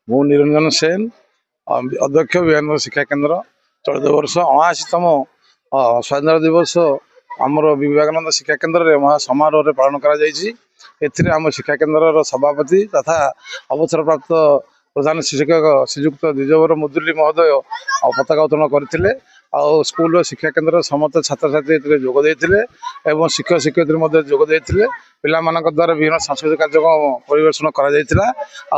मु निरंजन सेन अध्यक्ष विवेकानंद शिक्षा केन्द्र चलित वर्ष 79तम स्वाधीनता दिवस आमर विवेकानंद शिक्षा केन्द्र में महा समारोह पालन कर आम शिक्षा केन्द्र सभापति तथा अवसर प्राप्त प्रधान शिक्षक श्रीजुक्त द्विजवर मुदुली महोदय पताका उत्तोलन करते स्कूल शिक्षा केन्द्र समस्त छात्र छात्री जोगदे एवं शिक्षक शिक्षयित्री जोगदे पिला द्वारा विभिन्न सांस्कृतिक कार्यक्रम परिवेशन करा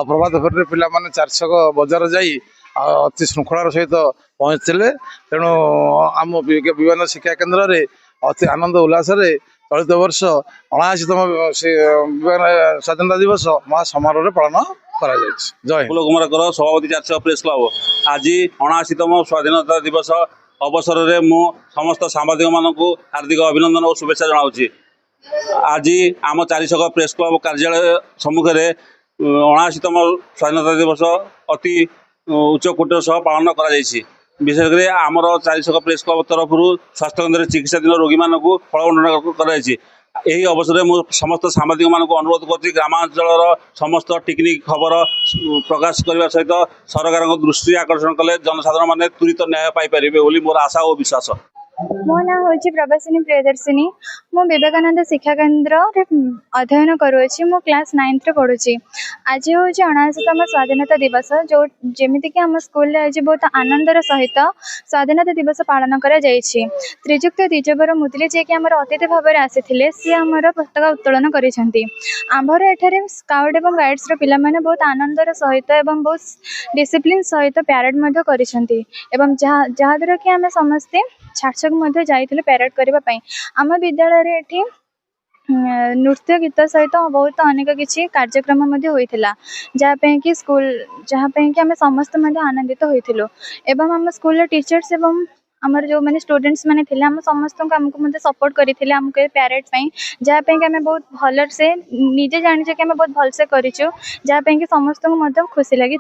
प्रभात फेरी पिला 400 बजार जाई अति श्रृंखलार सहित पहुँचते तेणु आम विवेकानंद शिक्षा केन्द्र में अति आनंद उल्लास चलित वर्ष 79तम स्वाधीनता दिवस महा समारोह पालन कर जय कुमार कर सभापति 400 प्रेस क्लब आज 79तम स्वाधीनता दिवस अवसर में मु समस्त सांबादिक मानक हार्दिक अभिनंदन और शुभेच्छा जनाऊँगी। आज आम 400 प्रेस क्लब कार्यालय सम्मुखें 79तम स्वाधीनता दिवस अति उच्च कोटर सह पालन कर विशेषकर आमर 400 प्रेस क्लब तरफ स्वास्थ्य केन्द्र चिकित्साधीन रोगी मानक फल बंटन कर अवसर में मुझे समस्त सांबादिक मानक अनुरोध कर ग्रामांचल समस्त टेक्निक खबर प्रकाश करने सहित सरकार दृष्टि आकर्षण कले जनसाधारण मैंने त्वरित न्याय पाइपर मोर आशा और विश्वास। मो ना हूँ प्रवासिनी प्रियदर्शिनी मु विवेकानंद शिक्षा केन्द्र अध्ययन करुँची मु क्लास 9th रे पढ़ुची। आज हूँ 79तम स्वाधीनता दिवस जो जमीक आम स्कूल आज बहुत आनंदर सहित स्वाधीनता दिवस पालन कर श्रीजुक्त द्विजवर मुदुली जी कि आमर अतिथि भाव में आसी सी आमर पताका उत्तोलन करमर एठारे स्काउट और गाइड्स पिला माने बहुत आनंदर सहित एवं बहुत डिसिप्लिन सहित प्यारेड जहाँद्वारा कि आम समस्ते छाछक जाइए प्यारेड करने आम विद्यालय एठी नृत्य गीत सहित बहुत अनेक किसी कार्यक्रम होता जहाँपे कि स्कूल जहाँपे कि आम समस्त आनंदित होइथिलु एवं आम स्कूल टीचर्स एवं आमर जो मैंने स्टूडेंट्स मैंने थे आम समस्त आमको सपोर्ट करते आमको प्यारेड जहाँपे कि आम बहुत भल से निजे जाने कि आम बहुत भलसे करूँ जहाँपे कि समस्त खुशी लगी।